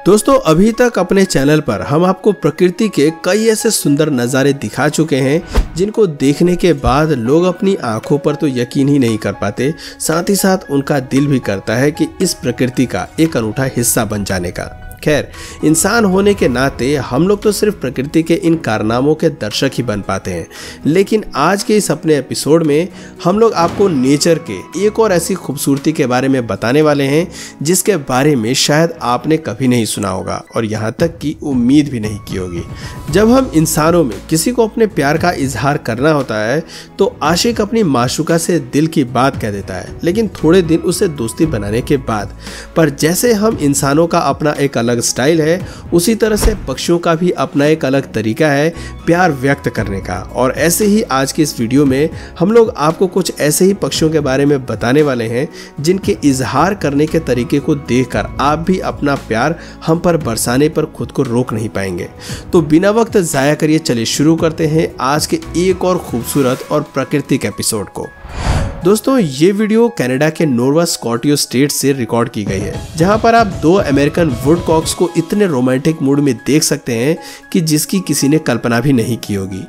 दोस्तों अभी तक अपने चैनल पर हम आपको प्रकृति के कई ऐसे सुंदर नज़ारे दिखा चुके हैं जिनको देखने के बाद लोग अपनी आंखों पर तो यकीन ही नहीं कर पाते, साथ ही साथ उनका दिल भी करता है कि इस प्रकृति का एक अनूठा हिस्सा बन जाने का। खैर, इंसान होने के नाते हम लोग तो सिर्फ प्रकृति के इन कारनामों के दर्शक ही बन पाते हैं, लेकिन आज के इस अपने एपिसोड में हम लोग आपको नेचर के एक और ऐसी खूबसूरती के बारे में बताने वाले हैं जिसके बारे में शायद आपने कभी नहीं सुना होगा और यहाँ तक कि उम्मीद भी नहीं की होगी। जब हम इंसानों में किसी को अपने प्यार का इजहार करना होता है तो आशिक अपनी माशूका से दिल की बात कह देता है, लेकिन थोड़े दिन उससे दोस्ती बनाने के बाद। पर जैसे हम इंसानों का अपना एक अलग स्टाइल है, उसी तरह से पक्षियों का भी अपना एक अलग तरीका है प्यार व्यक्त करने का। और ऐसे ही आज की इस वीडियो में हम लोग आपको कुछ ऐसे ही पक्षियों के बारे में बताने वाले हैं जिनके इजहार करने के तरीके को देखकर आप भी अपना प्यार हम पर बरसाने पर खुद को रोक नहीं पाएंगे। तो बिना वक्त जाया करिए, चलिए शुरू करते हैं आज के एक और खूबसूरत और प्राकृतिक एपिसोड को। दोस्तों ये वीडियो कनाडा के नोवा स्कॉटिया स्टेट से रिकॉर्ड की गई है, जहां पर आप दो अमेरिकन वुडकॉक्स को इतने रोमांटिक मूड में देख सकते हैं कि जिसकी किसी ने कल्पना भी नहीं की होगी।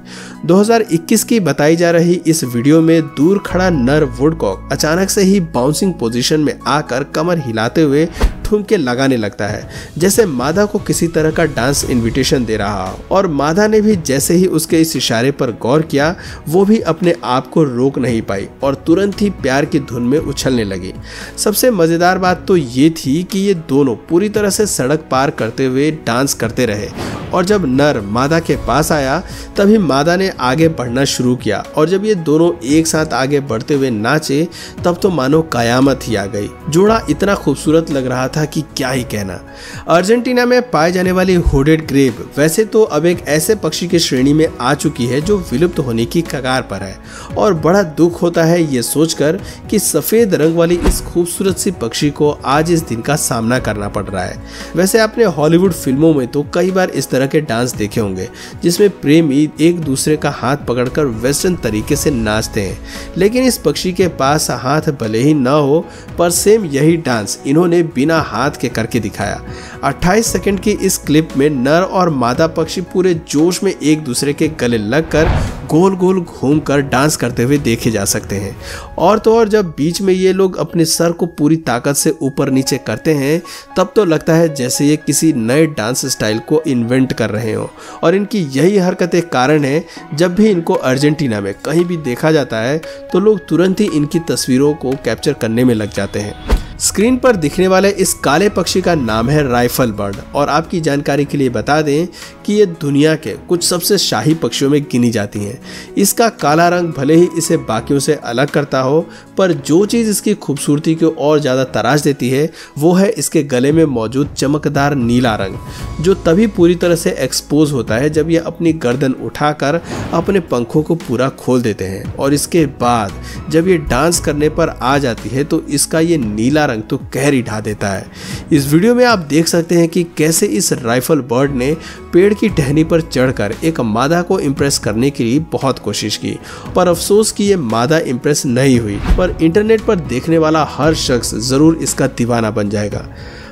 2021 की बताई जा रही इस वीडियो में दूर खड़ा नर वुडकॉक अचानक से ही बाउंसिंग पोजीशन में आकर कमर हिलाते हुए ठुमके लगाने लगता है, जैसे मादा को किसी तरह का डांस इनविटेशन दे रहा हो। और मादा ने भी जैसे ही उसके इस इशारे पर गौर किया, वो भी अपने आप को रोक नहीं पाई और तुरंत ही प्यार की धुन में उछलने लगी। सबसे मजेदार बात तो ये थी कि ये दोनों पूरी तरह से सड़क पार करते हुए डांस करते रहे और जब नर मादा के पास आया तभी मादा ने आगे बढ़ना शुरू किया और जब ये दोनों एक साथ आगे बढ़ते हुए नाचे तब तो मानो कयामत ही आ गई। जोड़ा इतना खूबसूरत लग रहा था कि क्या ही कहना। अर्जेंटीना में पाए जाने वाली हुडेड ग्रेव वैसे तो अब एक ऐसे पक्षी की श्रेणी में आ चुकी है जो विलुप्त होने की कगार पर है और बड़ा दुख होता है ये सोचकर कि सफेद रंग वाली इस खूबसूरत सी पक्षी को आज इस दिन का सामना करना पड़ रहा है। वैसे आपने हॉलीवुड फिल्मों में तो कई बार इस तरह के डांस देखे होंगे जिसमें प्रेमी एक दूसरे का हाथ पकड़कर वेस्टर्न तरीके से नाचते हैं, लेकिन इस पक्षी के पास हाथ भले ही ना हो पर सेम यही डांस इन्होंने बिना हाथ के करके दिखाया। 28 सेकंड की इस क्लिप में नर और मादा पक्षी पूरे जोश में एक दूसरे के गले लगकर गोल गोल घूमकर डांस करते हुए देखे जा सकते हैं। और तो और जब बीच में ये लोग अपने सर को पूरी ताकत से ऊपर नीचे करते हैं तब तो लगता है जैसे ये किसी नए डांस स्टाइल को इन्वेंट कर रहे हो। और इनकी यही हरकतें कारण है जब भी इनको अर्जेंटीना में कहीं भी देखा जाता है तो लोग तुरंत ही इनकी तस्वीरों को कैप्चर करने में लग जाते हैं। स्क्रीन पर दिखने वाले इस काले पक्षी का नाम है राइफल बर्ड और आपकी जानकारी के लिए बता दें कि ये दुनिया के कुछ सबसे शाही पक्षियों में गिनी जाती हैं। इसका काला रंग भले ही इसे बाकियों से अलग करता हो, पर जो चीज़ इसकी खूबसूरती को और ज़्यादा तराश देती है वो है इसके गले में मौजूद चमकदार नीला रंग, जो तभी पूरी तरह से एक्सपोज होता है जब ये अपनी गर्दन उठाकर अपने पंखों को पूरा खोल देते हैं। और इसके बाद जब ये डांस करने पर आ जाती है तो इसका ये नीला रंग तो कहर ही ढा देता है। इस वीडियो में आप देख सकते हैं कि कैसे इस राइफल बर्ड ने पेड़ की टहनी पर चढ़कर एक मादा को इम्प्रेस करने के लिए बहुत कोशिश की, पर अफसोस कि ये मादा इम्प्रेस नहीं हुई। पर इंटरनेट पर देखने वाला हर शख्स जरूर इसका दीवाना बन जाएगा।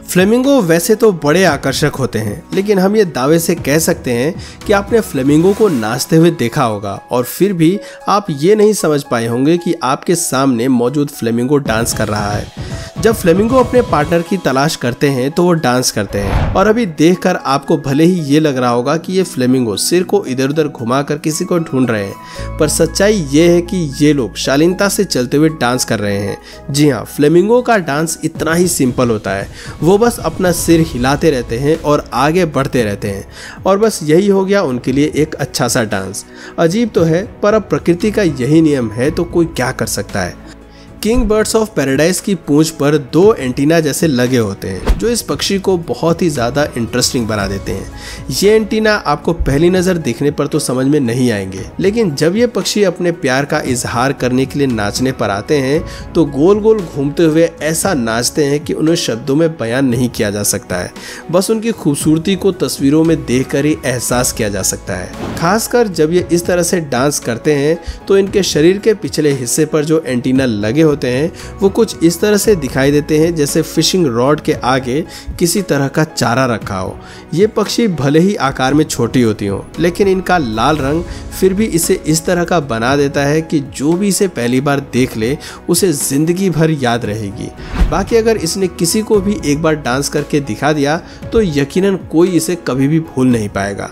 फ्लेमिंगो वैसे तो बड़े आकर्षक होते हैं, लेकिन हम ये दावे से कह सकते हैं कि आपने फ्लेमिंगो को नाचते हुए देखा होगा और फिर भी आप ये नहीं समझ पाए होंगे कि आपके सामने मौजूद फ्लेमिंगो डांस कर रहा है। जब फ्लेमिंगो अपने पार्टनर की तलाश करते हैं तो वो डांस करते हैं और अभी देखकर आपको भले ही ये लग रहा होगा कि ये फ्लेमिंगो सिर को इधर उधर घुमाकर किसी को ढूंढ रहे हैं, पर सच्चाई ये है कि ये लोग शालीनता से चलते हुए डांस कर रहे हैं। जी हाँ, फ्लेमिंगो का डांस इतना ही सिंपल होता है, वो बस अपना सिर हिलाते रहते हैं और आगे बढ़ते रहते हैं और बस यही हो गया उनके लिए एक अच्छा सा डांस। अजीब तो है, पर अब प्रकृति का यही नियम है तो कोई क्या कर सकता है। किंग बर्ड्स ऑफ पैराडाइज की पूंछ पर दो एंटीना जैसे लगे होते हैं जो इस पक्षी को बहुत ही ज़्यादा इंटरेस्टिंग बना देते हैं। ये एंटीना आपको पहली नज़र देखने पर तो समझ में नहीं आएंगे, लेकिन जब ये पक्षी अपने प्यार का इजहार करने के लिए नाचने पर आते हैं तो गोल गोल घूमते हुए ऐसा नाचते हैं कि उन्हें शब्दों में बयान नहीं किया जा सकता है। बस उनकी खूबसूरती को तस्वीरों में देखकर ही एहसास किया जा सकता है। खासकर जब ये इस तरह से डांस करते हैं तो इनके शरीर के पिछले हिस्से पर जो एंटीना लगे होते हैं वो कुछ इस तरह से दिखाई देते हैं जैसे फिशिंग रॉड के आगे किसी तरह का चारा रखा हो। ये पक्षी भले ही आकार में छोटी होती हो, लेकिन इनका लाल रंग फिर भी इसे इस तरह का बना देता है कि जो भी इसे पहली बार देख ले उसे जिंदगी भर याद रहेगी। बाकी अगर इसने किसी को भी एक बार डांस करके दिखा दिया तो यकीनन कोई इसे कभी भी भूल नहीं पाएगा।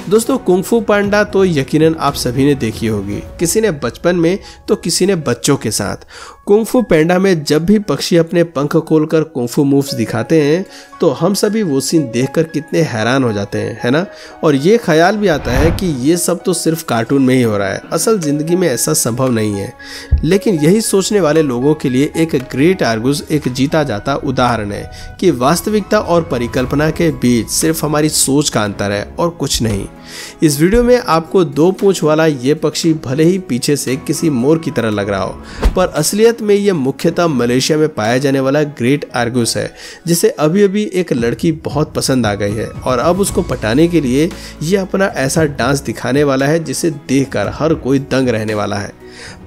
दोस्तों, कुंग फू पांडा तो यकीनन आप सभी ने देखी होगी, किसी ने बचपन में तो किसी ने बच्चों के साथ। कुंग फू पांडा में जब भी पक्षी अपने पंख खोलकर कुंग फू मूव्स दिखाते हैं तो हम सभी वो सीन देखकर कितने हैरान हो जाते हैं, है ना। और ये ख्याल भी आता है कि ये सब तो सिर्फ कार्टून में ही हो रहा है, असल जिंदगी में ऐसा संभव नहीं है। लेकिन यही सोचने वाले लोगों के लिए एक ग्रेट आर्गुस एक जीता जाता उदाहरण है कि वास्तविकता और परिकल्पना के बीच सिर्फ हमारी सोच का अंतर है और कुछ नहीं। इस वीडियो में आपको 2 पूंछ वाला ये पक्षी भले ही पीछे से किसी मोर की तरह लग रहा हो, पर असलियत में ये मुख्यतः मलेशिया में पाया जाने वाला ग्रेट आर्गुस है, जिसे अभी अभी एक लड़की बहुत पसंद आ गई है और अब उसको पटाने के लिए ये अपना ऐसा डांस दिखाने वाला है जिसे देखकर हर कोई दंग रहने वाला है।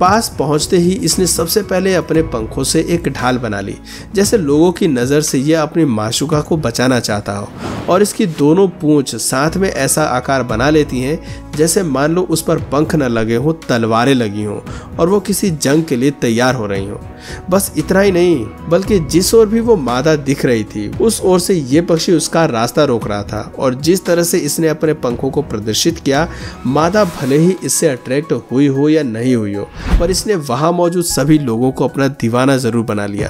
पास पहुंचते ही इसने सबसे पहले अपने पंखों से एक ढाल बना ली, जैसे लोगों की नज़र से यह अपनी माशूका को बचाना चाहता हो, और इसकी दोनों पूंछ साथ में ऐसा आकार बना लेती हैं जैसे मान लो उस पर पंख न लगे हों, तलवारें लगी हों और वो किसी जंग के लिए तैयार हो रही हों। बस इतना ही नहीं, बल्कि जिस ओर भी वो मादा दिख रही थी उस ओर से ये पक्षी उसका रास्ता रोक रहा था, और जिस तरह से इसने अपने पंखों को प्रदर्शित किया, मादा भले ही इससे अट्रैक्ट हुई हो या नहीं हुई हो, पर इसने वहां मौजूद सभी लोगों को अपना दीवाना जरूर बना लिया।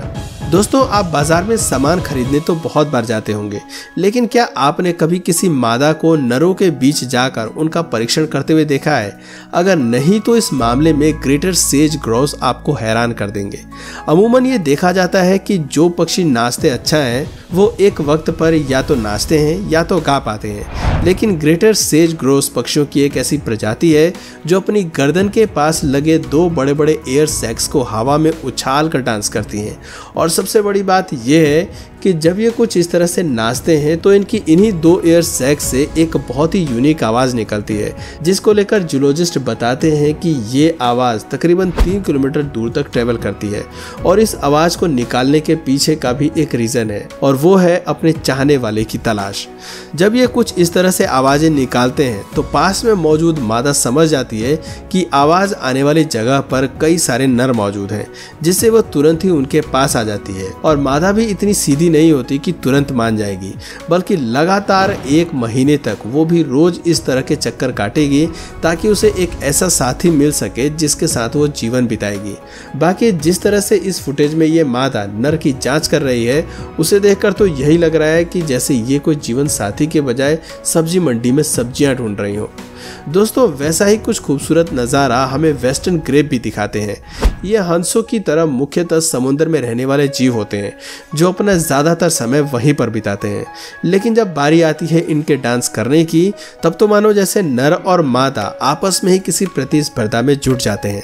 दोस्तों, आप बाजार में सामान खरीदने तो बहुत बार जाते होंगे, लेकिन क्या आपने कभी किसी मादा को नरों के बीच जाकर उनका परीक्षण करते हुए देखा है? अगर नहीं तो इस मामले में ग्रेटर सेज ग्रोस आपको हैरान कर देंगे। अमूमन ये देखा जाता है कि जो पक्षी नाचते अच्छा हैं वो एक वक्त पर या तो नाचते हैं या तो गा पाते हैं, लेकिन ग्रेटर सेज ग्रोस पक्षियों की एक ऐसी प्रजाति है जो अपनी गर्दन के पास लगे 2 बड़े बड़े एयर सैक्स को हवा में उछाल कर डांस करती हैं। और सबसे बड़ी बात यह है कि जब ये कुछ इस तरह से नाचते हैं तो इनकी इन्हीं 2 एयर सैक्स से एक बहुत ही यूनिक आवाज़ निकलती है, जिसको लेकर जूलॉजिस्ट बताते हैं कि ये आवाज़ तकरीबन 3 किलोमीटर दूर तक ट्रेवल करती है। और इस आवाज़ को निकालने के पीछे का भी एक रीज़न है, और वो है अपने चाहने वाले की तलाश। जब ये कुछ इस तरह से आवाज़ें निकालते हैं तो पास में मौजूद मादा समझ जाती है कि आवाज़ आने वाली जगह पर कई सारे नर मौजूद हैं, जिससे वो तुरंत ही उनके पास आ जाती है। और मादा भी इतनी सीधी नहीं होती कि तुरंत मान जाएगी, बल्कि लगातार 1 महीने तक वो भी रोज इस तरह के चक्कर काटेगी ताकि उसे एक ऐसा साथी मिल सके जिसके साथ वो जीवन बिताएगी। बाकी जिस तरह से इस फुटेज में ये मादा नर की जांच कर रही है उसे देखकर तो यही लग रहा है कि जैसे ये कोई जीवन साथी के बजाय सब्जी मंडी में सब्जियां ढूंढ रही हो। दोस्तों, वैसा ही कुछ खूबसूरत नज़ारा हमें वेस्टर्न ग्रेप भी दिखाते हैं। ये हंसों की तरह मुख्यतः समुद्र में रहने वाले जीव होते हैं जो अपना ज़्यादातर समय वहीं पर बिताते हैं, लेकिन जब बारी आती है इनके डांस करने की तब तो मानो जैसे नर और मादा आपस में ही किसी प्रतिस्पर्धा में जुट जाते हैं।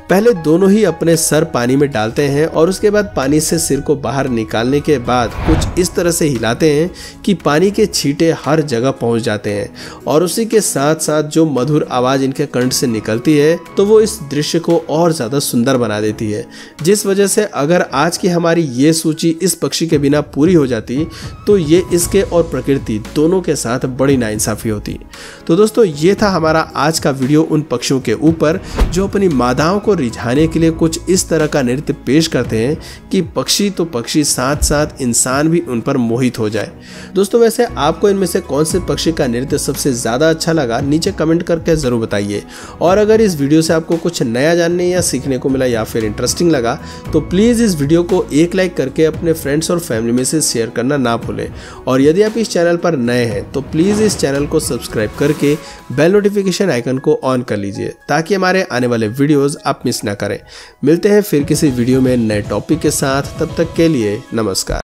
पहले दोनों ही अपने सर पानी में डालते हैं और उसके बाद पानी से सिर को बाहर निकालने के बाद कुछ इस तरह से हिलाते हैं कि पानी के छींटे हर जगह पहुंच जाते हैं, और उसी के साथ साथ जो मधुर आवाज इनके कंठ से निकलती है तो वो इस दृश्य को और ज्यादा सुंदर बना देती है। जिस वजह से अगर आज की हमारी ये सूची इस पक्षी के बिना पूरी हो जाती तो ये इसके और प्रकृति दोनों के साथ बड़ी नाइंसाफी होती। तो दोस्तों, ये था हमारा आज का वीडियो उन पक्षियों के ऊपर जो अपनी मादाओं को रिझाने के लिए कुछ इस तरह का नृत्य पेश करते हैं कि पक्षी तो पक्षी साथ साथ इंसान भी उन पर मोहित हो जाए। दोस्तों, वैसे आपको इनमें से कौन से पक्षी का नृत्य सबसे ज्यादा अच्छा लगा नीचे कमेंट करके जरूर बताइए। और अगर इस वीडियो से आपको कुछ नया जानने या सीखने को मिला या फिर इंटरेस्टिंग लगा तो प्लीज इस वीडियो को एक लाइक करके अपने फ्रेंड्स और फैमिली में से शेयर करना ना भूलें। और यदि आप इस चैनल पर नए हैं तो प्लीज इस चैनल को सब्सक्राइब करके बेल नोटिफिकेशन आइकन को ऑन कर लीजिए ताकि हमारे आने वाले वीडियोस आप मिस ना करें। मिलते हैं फिर किसी वीडियो में नए टॉपिक के साथ, तब तक के लिए नमस्कार।